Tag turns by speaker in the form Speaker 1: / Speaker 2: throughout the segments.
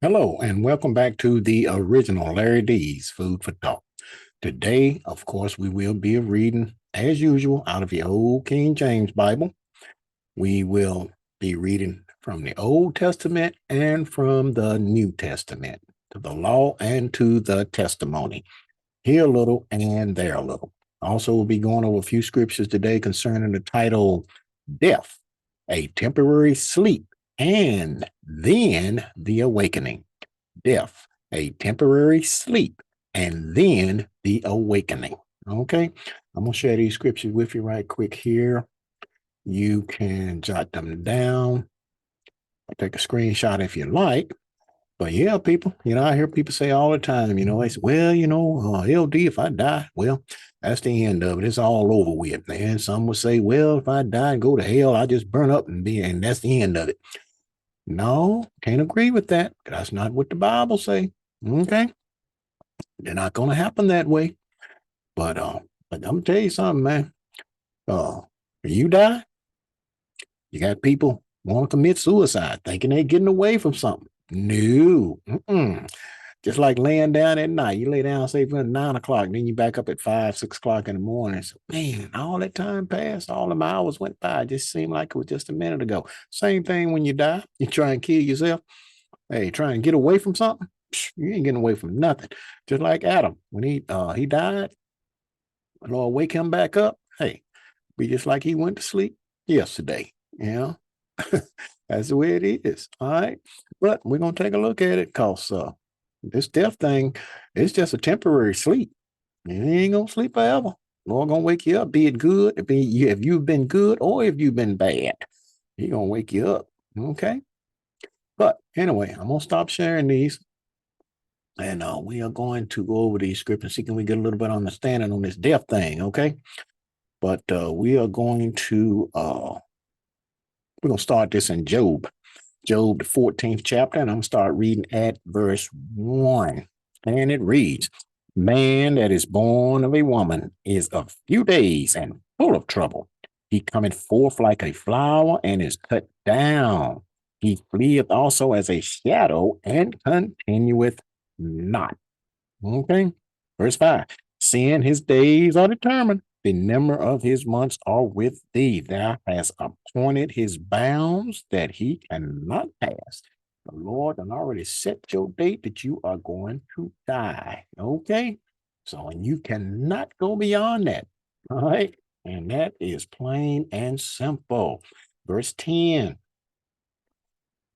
Speaker 1: Hello, and welcome back to the original Larry D's Food for Thought. Today, of course, we will be reading, as usual, out of the old King James Bible. We will be reading from the Old Testament and from the New Testament, to the law and to the testimony. Here a little and there a little. Also, we'll be going over a few scriptures today concerning the title Death, a Temporary Sleep, and then the Awakening. Death, a temporary sleep, and then the awakening. Okay, I'm going to share these scriptures with you right quick here. You can jot them down or take a screenshot if you like. But yeah, people, I hear people say all the time, they say, well, LD, if I die, well, that's the end of it. It's all over with. And some will say, well, if I die and go to hell, I just burn up and that's the end of it. No, can't agree with that. That's not what the Bible say. Okay. They're not going to happen that way. But I'm gonna tell you something, man. Uh, when you die, you got people want to commit suicide, thinking they're getting away from something. No, just like laying down at night. You lay down, say for 9 o'clock, then you back up at 5, 6 o'clock in the morning. So, man, all that time passed, all the hours went by. It just seemed like it was just a minute ago. Same thing when you die. You try and kill yourself. Hey, try and get away from something. You ain't getting away from nothing. Just like Adam when he died. Lord, wake him back up. Hey, be just like he went to sleep yesterday. That's the way it is. All right. But we're going to take a look at it because this death thing is just a temporary sleep. You ain't going to sleep forever. Lord going to wake you up, be it good, if you've been good or if you've been bad. He going to wake you up. Okay. But anyway, I'm going to stop sharing these. And we are going to go over these scriptures, see can we get a little bit of understanding on this death thing, okay? But we are going to we're gonna start this in Job, the 14th chapter, and I'm gonna start reading at verse 1. And it reads, Man that is born of a woman is of few days and full of trouble. He cometh forth like a flower and is cut down. He fleeth also as a shadow and continueth not. Okay. Verse 5. Seeing his days are determined, the number of his months are with thee. Thou hast appointed his bounds that he cannot pass. The Lord has already set your date that you are going to die. Okay. So, and you cannot go beyond that. All right. And that is plain and simple. Verse 10.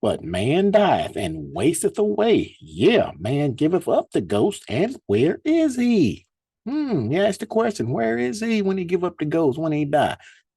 Speaker 1: But man dieth and wasteth away. Yeah, man giveth up the ghost, and where is he? Yeah, that's the question. Where is he when he give up the ghost, when he die?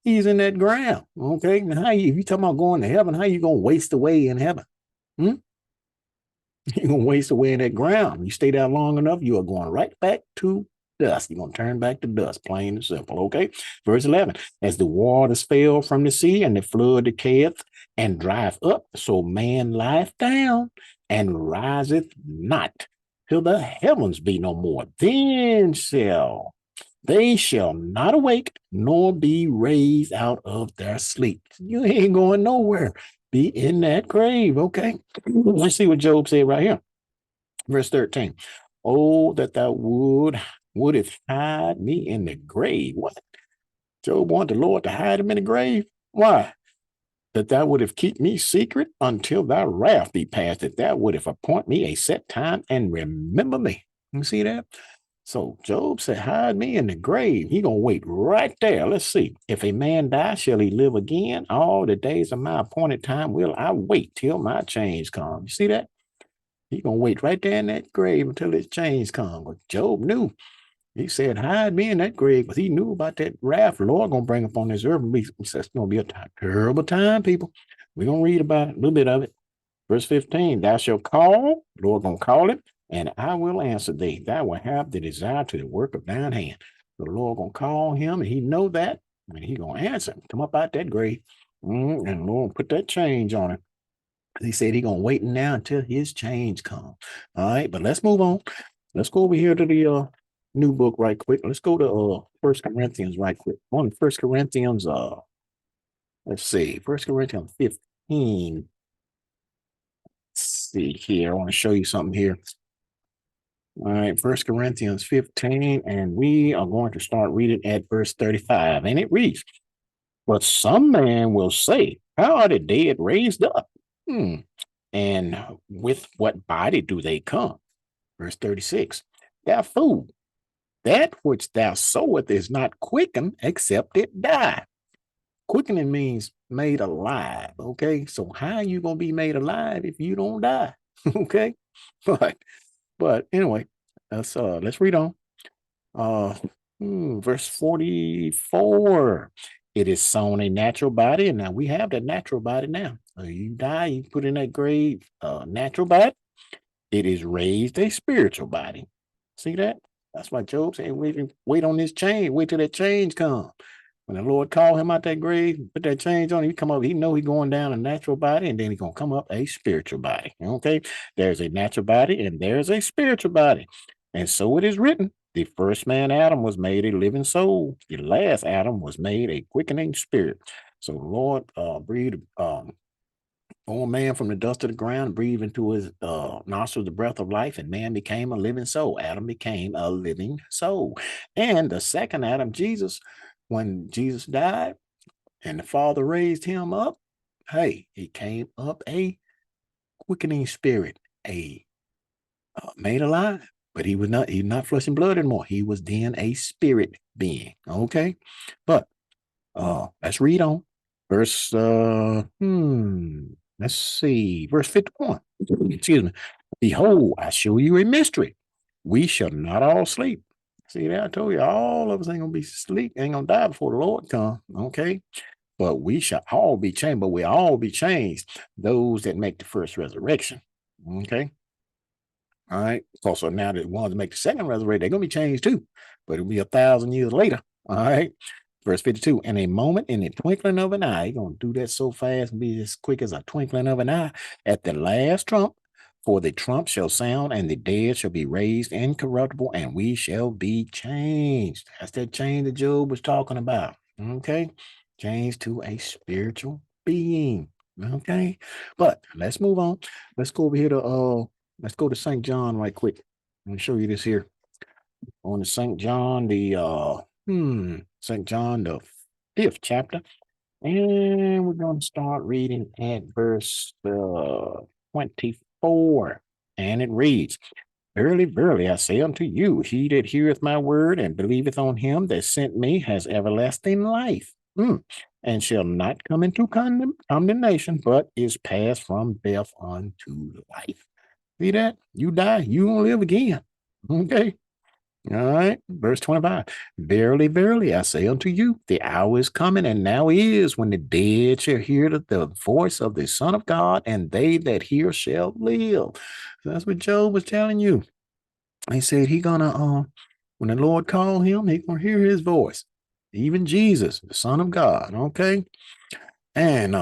Speaker 1: He's in that ground. Okay. Now, if you talking about going to heaven, how you gonna waste away in heaven? Hmm? You're gonna waste away in that ground. You stay there long enough, you are going right back to dust. You're gonna turn back to dust, plain and simple. Okay. Verse 11. As the waters fell from the sea, and the flood decayeth and drieth up, so man lieth down and riseth not till the heavens be no more. Then shall they shall not awake nor be raised out of their sleep. You ain't going nowhere. Be in that grave. Okay. Let's see what Job said right here. Verse 13. Oh, that thou wouldest hide me in the grave. What? Job wanted the Lord to hide him in the grave. Why? That thou wouldst keep me secret until thy wrath be past, that thou wouldst appoint me a set time and remember me. You see that? So Job said, hide me in the grave. He gonna wait right there. Let's see. If a man die, shall he live again? All the days of my appointed time will I wait till my change comes. You see that? He gonna wait right there in that grave until his change comes. But Job knew. He said, hide me in that grave, because he knew about that wrath the Lord gonna bring upon this earth. He says it's gonna be a terrible time, people. We're gonna read about it, a little bit of it. Verse 15, thou shalt call, the Lord gonna call it, and I will answer thee. Thou will have the desire to the work of thine hand. The Lord gonna call him, and he know that, and he gonna answer him. Come up out that grave, and the Lord put that change on him. He said he gonna wait now until his change come. All right, but let's move on. Let's go over here to the new book right quick. Let's go to First Corinthians right quick. On First Corinthians, let's see, First Corinthians 15. see here. I want to show you something here. All right, First Corinthians 15, and we are going to start reading at verse 35. And it reads, but some man will say, how are the dead raised up? Hmm. And with what body do they come? Verse 36. Thou fool, that which thou sowest is not quickened except it die. Quickening means made alive. Okay. So how are you gonna be made alive if you don't die? Okay. But anyway, let's read on. Uh, verse 44. It is sown a natural body, and now we have that natural body now. You die, you put in that grave, natural body. It is raised a spiritual body. See that? That's why Job said, wait on this change. Wait till that change comes. When the Lord called him out that grave, put that change on, he come up, he know he going down a natural body, and then he's going to come up a spiritual body. Okay? There's a natural body, and there's a spiritual body. And so it is written, the first man, Adam, was made a living soul. The last Adam was made a quickening spirit. So the Lord breathed formed man from the dust of the ground, breathed into his nostrils the breath of life, and man became a living soul. Adam became a living soul. And the second Adam, Jesus, when Jesus died and the Father raised him up, hey, he came up a quickening spirit, a made alive. But he's not flesh and blood anymore. He was then a spirit being. Okay. But let's read on. Verse let's see, verse 51. Excuse me. Behold, I show you a mystery. We shall not all sleep. See that? I told you all of us ain't gonna be asleep, ain't gonna die before the Lord come. Okay. But we shall all be changed, but we all be changed. Those that make the first resurrection. Okay. All right. So now the ones that make the second resurrection, they're gonna be changed too, but it'll be 1,000 years later. All right. Verse 52, in a moment, in the twinkling of an eye, you're going to do that so fast and be as quick as a twinkling of an eye. At the last trump, for the trump shall sound, and the dead shall be raised incorruptible, and we shall be changed. That's that change that Job was talking about. Okay. Changed to a spiritual being. Okay. But let's move on. Let's go over here to let's go to St. John right quick. Let me show you this here. On the St. John, St. John, the 5th chapter. And we're going to start reading at verse 24. And it reads, verily, verily, I say unto you, he that heareth my word and believeth on him that sent me has everlasting life, and shall not come into condemnation, but is passed from death unto life. See that? You die, you won't live again. Okay. All right, verse 25. Verily, verily, I say unto you, the hour is coming, and now is, when the dead shall hear the voice of the Son of God, and they that hear shall live. So that's what Job was telling you. He said he gonna when the Lord called him, he gonna hear his voice. Even Jesus, the Son of God. Okay. And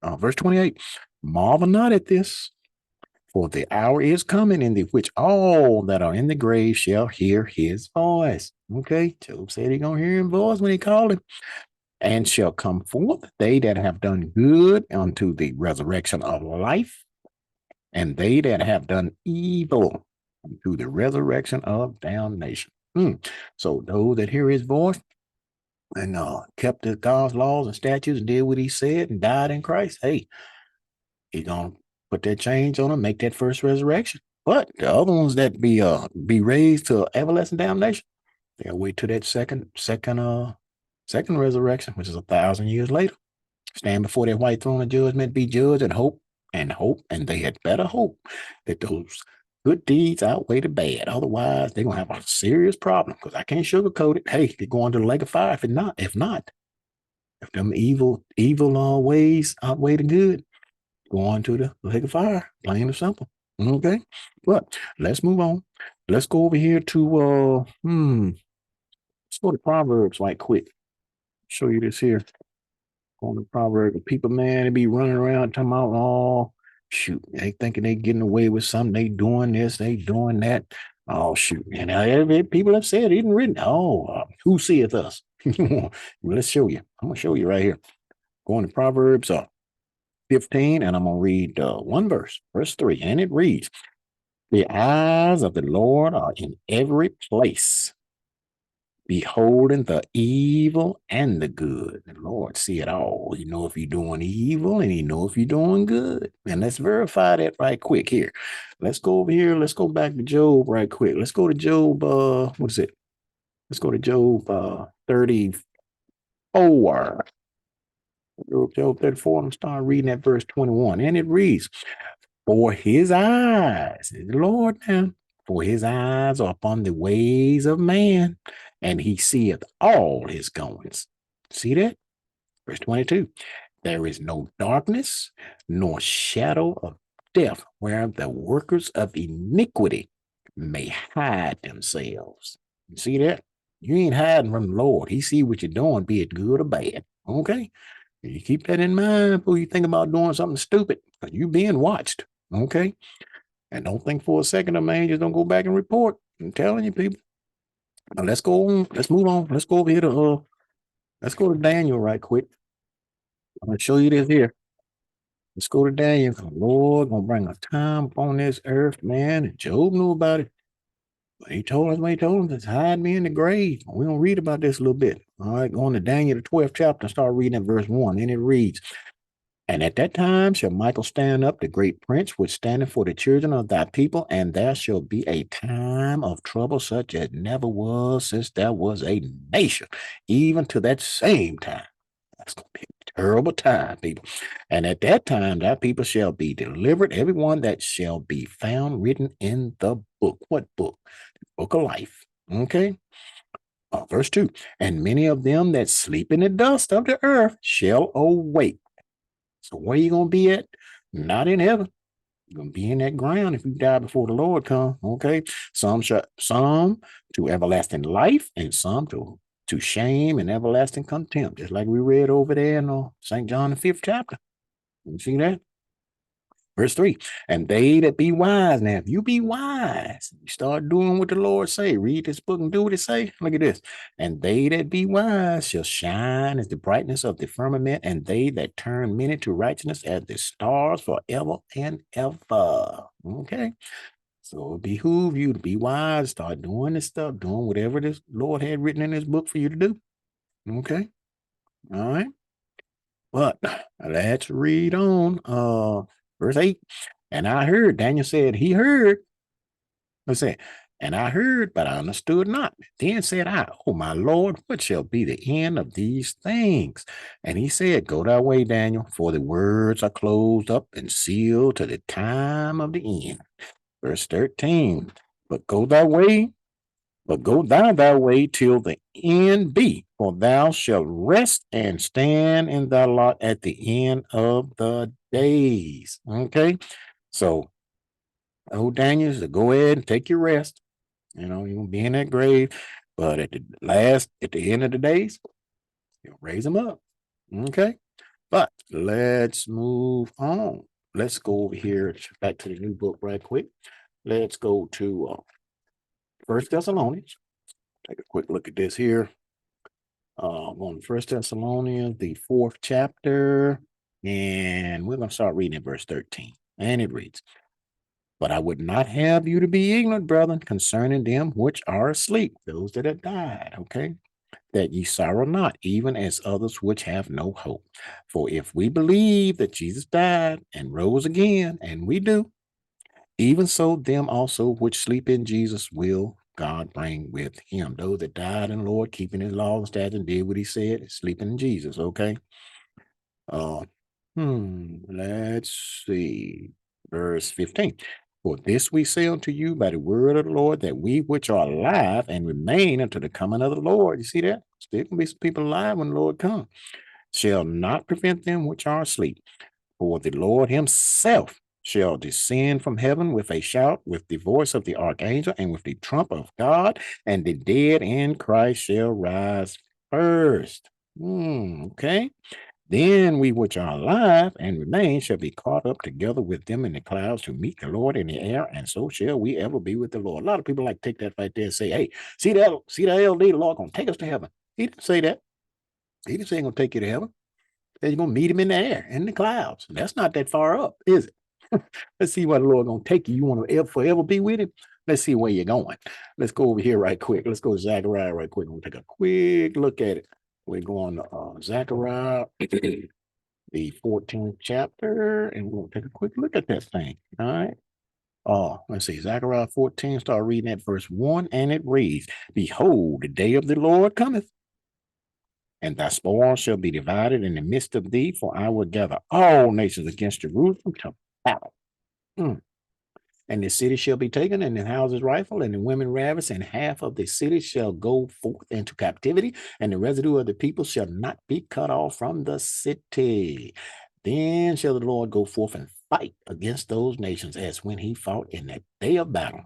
Speaker 1: verse 28. Marvel not at this, for the hour is coming in the which all that are in the grave shall hear his voice. Okay. Job said he gonna hear his voice when he called him. And shall come forth they that have done good unto the resurrection of life, and they that have done evil unto the resurrection of damnation. So those that hear his voice and kept God's laws and statutes and did what he said and died in Christ, hey, he's gonna put that change on them, make that first resurrection. But the other ones that be raised to everlasting damnation, they'll wait to that second resurrection, which is 1,000 years later. Stand before that white throne of judgment, be judged, and hope, and they had better hope that those good deeds outweigh the bad. Otherwise, they're gonna have a serious problem, because I can't sugarcoat it. Hey, they're going to the lake of fire if them evil ways outweigh the good, going to the lake of fire, plain and simple. Okay. But let's move on. Let's go over here to let's go to Proverbs right quick. Show you this here. On the Proverbs, people, man, they be running around talking about, oh, shoot, they thinking they getting away with something. They doing this, they doing that. Oh, shoot. And people have said, even written, who seeth us? Well, let's show you. I'm going to show you right here. Going to Proverbs 15, and I'm going to read one verse, verse 3, and it reads, "The eyes of the Lord are in every place, beholding the evil and the good." The Lord see it all. He know if you're doing evil and he know if you're doing good. And let's verify that right quick here. Let's go over here. Let's go back to Job right quick. Let's go to Job. What is it? Let's go to Job 34. Job 34. I'm start reading at verse 21. And it reads, "For his eyes," is the Lord now, "for his eyes are upon the ways of man, and he seeth all his goings." See that? Verse 22. "There is no darkness, nor shadow of death, where the workers of iniquity may hide themselves." You see that? You ain't hiding from the Lord. He see what you're doing, be it good or bad. Okay? You keep that in mind before you think about doing something stupid, because you being watched. Okay? And don't think for a second, man, just don't go back and report. I'm telling you, people. Now let's go on. Let's move on. Let's go over here to let's go to Daniel right quick. I'm gonna show you this here. Let's go to Daniel. The Lord gonna bring a time upon this earth, man. And Job knew about it. But he told us, he told us to hide me in the grave. We're gonna read about this a little bit. All right, going to Daniel the 12th chapter, start reading at verse 1. And it reads, "And at that time shall Michael stand up, the great prince, which standeth for the children of thy people, and there shall be a time of trouble such as never was since there was a nation, even to that same time." That's going to be a terrible time, people. "And at that time thy people shall be delivered, everyone that shall be found written in the book." What book? The book of life. Okay. Verse 2. "And many of them that sleep in the dust of the earth shall awake." So where you gonna be at? Not in heaven. You're gonna be in that ground if you die before the Lord come. Okay. Some to everlasting life, and some to shame and everlasting contempt. Just like we read over there in St. John the 5th chapter. You see that? Verse 3, "And they that be wise." Now, if you be wise, you start doing what the Lord say. Read this book and do what it say. Look at this. "And they that be wise shall shine as the brightness of the firmament, and they that turn many to righteousness as the stars forever and ever." Okay. So it behoove you to be wise, start doing this stuff, doing whatever this Lord had written in this book for you to do. Okay. All right. But let's read on. Verse 8. "And I heard," Daniel said, he heard. Let's say, "And I heard, but I understood not. Then said I, Oh my Lord, what shall be the end of these things? And he said, Go thy way, Daniel, for the words are closed up and sealed to the time of the end." Verse 13. "But go thy way, but go thou thy way till the end be, for thou shalt rest and stand in thy lot at the end of the days." Okay. So, Daniel, so go ahead and take your rest. You're gonna be in that grave, but at the end of the days, you'll raise them up. Okay. But let's move on. Let's go over here back to the new book right quick. Let's go to First Thessalonians. Take a quick look at this here. On First Thessalonians, the 4th chapter, and we're going to start reading at verse 13. And it reads, "But I would not have you to be ignorant, brethren, concerning them which are asleep," those that have died, okay, "that ye sorrow not, even as others which have no hope. For if we believe that Jesus died and rose again, and we do, even so them also which sleep in Jesus will God bring with him." Those that died in the Lord, keeping his laws and statutes, and did what he said, sleeping in Jesus, okay? Uh, let's see. Verse 15. "For this we say unto you by the word of the Lord, that we which are alive and remain unto the coming of the Lord," you see that? Still can be some people alive when the Lord comes, "shall not prevent them which are asleep. For the Lord himself shall descend from heaven with a shout, with the voice of the archangel, and with the trump of God, and the dead in Christ shall rise first." Okay. "Then we which are alive and remain shall be caught up together with them in the clouds to meet the Lord in the air, and so shall we ever be with the Lord." A lot of people like to take that right there and say, "Hey, see that LD, the Lord gonna take us to heaven." He didn't say that. He didn't say he's gonna take you to heaven. And you're going to meet him in the air, in the clouds. That's not that far up, is it? Let's see where the Lord going to take you. You want to forever be with him? Let's see where you're going. Let's go over here right quick. Let's go to Zechariah right quick. We'll take a quick look at it. We're going to Zechariah, the 14th chapter, and we'll take a quick look at that thing. All right. Oh, let's see. Zechariah 14, start reading at verse 1, and it reads, Behold, the day of the Lord cometh, and thy spoil shall be divided in the midst of thee, for I will gather all nations against Jerusalem to battle. Mm. And the city shall be taken, and the houses rifled, and the women ravished, and half of the city shall go forth into captivity, and the residue of the people shall not be cut off from the city. Then shall the Lord go forth and fight against those nations as when he fought in that day of battle.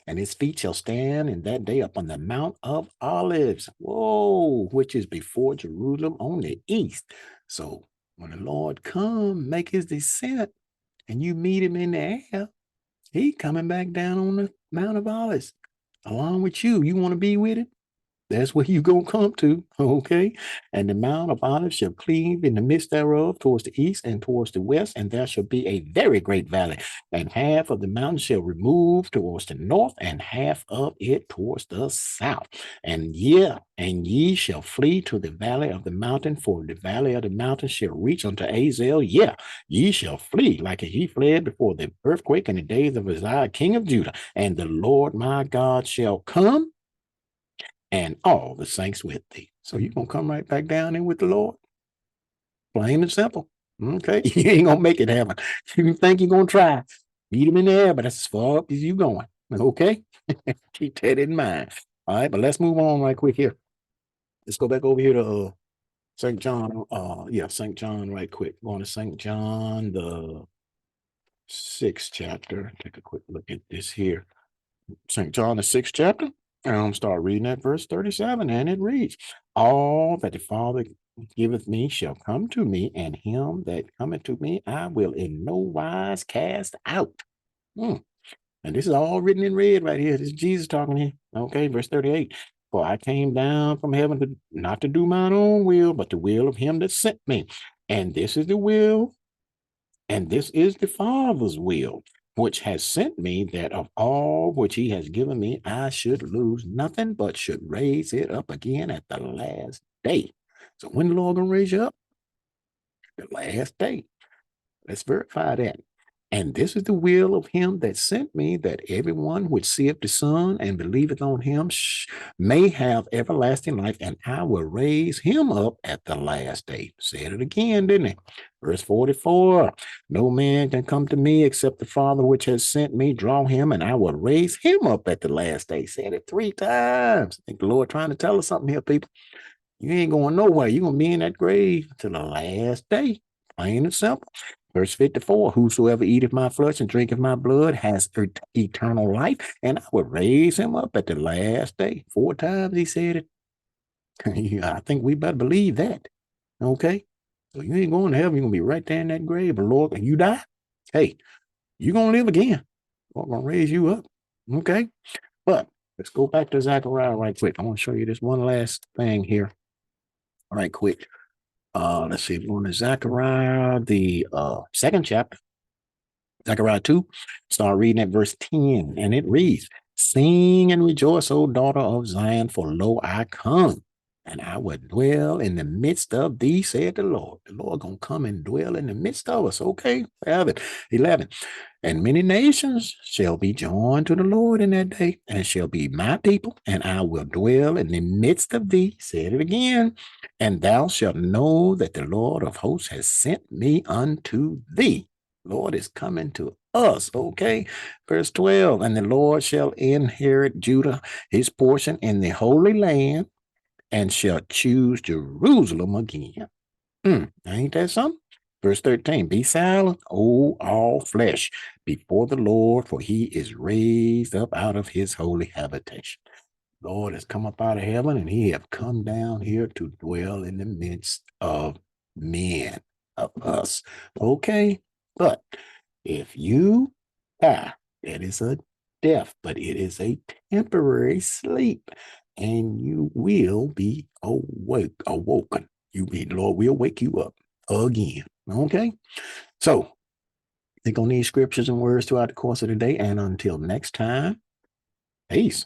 Speaker 1: And his feet shall stand in that day upon the Mount of Olives, whoa, which is before Jerusalem on the east. So when the Lord come, make his descent, and you meet him in the air, he coming back down on the Mount of Olives along with you. You want to be with him? That's where you gonna come to, okay? And the Mount of Olives shall cleave in the midst thereof towards the east and towards the west, and there shall be a very great valley. And half of the mountain shall remove towards the north, and half of it towards the south. And ye shall flee to the valley of the mountain, for the valley of the mountain shall reach unto Azel. Yeah, ye shall flee like as ye fled before the earthquake in the days of Uzziah, king of Judah. And the Lord my God shall come, and all the saints with thee. So you're going to come right back down in with the Lord. Plain and simple. Okay. You ain't going to make it happen. You think you're going to try. Meet him in the air, but that's as far up as you going. Okay. Keep that in mind. All right. But let's move on right quick here. Let's go back over here to St. John. St. John right quick. Going to St. John, the 6th chapter. Take a quick look at this here. St. John, the 6th chapter. And I'm start reading at verse 37, and it reads, All that the Father giveth me shall come to me, and him that cometh to me I will in no wise cast out. And this is all written in red right here. This is Jesus talking here. Okay, verse 38. For I came down from heaven to not to do mine own will, but the will of him that sent me. And this is the will, and this is the Father's will, which has sent me, that of all which he has given me, I should lose nothing, but should raise it up again at the last day. So when the Lord gonna raise you up? The last day. Let's verify that. And this is the will of him that sent me, that everyone which seeth the Son and believeth on him may have everlasting life, and I will raise him up at the last day. Said it again, didn't he? Verse 44, no man can come to me except the Father which has sent me draw him, and I will raise him up at the last day. Said it 3 times. I think the Lord trying to tell us something here, people. You ain't going nowhere. You're going to be in that grave till the last day. Plain and simple. Verse 54, whosoever eateth my flesh and drinketh my blood has eternal life, and I will raise him up at the last day. 4 times he said it. I think we better believe that. Okay? So you ain't going to heaven. You're going to be right there in that grave. But Lord, when you die, hey, you're going to live again. Lord going to raise you up. Okay? But let's go back to Zechariah right quick. I want to show you this one last thing here. Right quick. Let's see, we're going to Zechariah, the 2nd chapter, Zechariah 2, start reading at verse 10, and it reads, Sing and rejoice, O daughter of Zion, for lo, I come, and I will dwell in the midst of thee, said the Lord. The Lord going to come and dwell in the midst of us, okay? 11. And many nations shall be joined to the Lord in that day, and shall be my people, and I will dwell in the midst of thee, said it again, and thou shalt know that the Lord of hosts has sent me unto thee. Lord is coming to us, okay? Verse 12, and the Lord shall inherit Judah, his portion in the Holy Land, and shall choose Jerusalem again. Ain't that something? Verse 13, be silent, O all flesh, before the Lord, for he is raised up out of his holy habitation. Lord has come up out of heaven, and he have come down here to dwell in the midst of men, of us. Okay? But if you die, that is a death, but it is a temporary sleep, and you will be awoken. Lord will wake you up again. Okay. So think on these scriptures and words throughout the course of the day. And until next time, peace.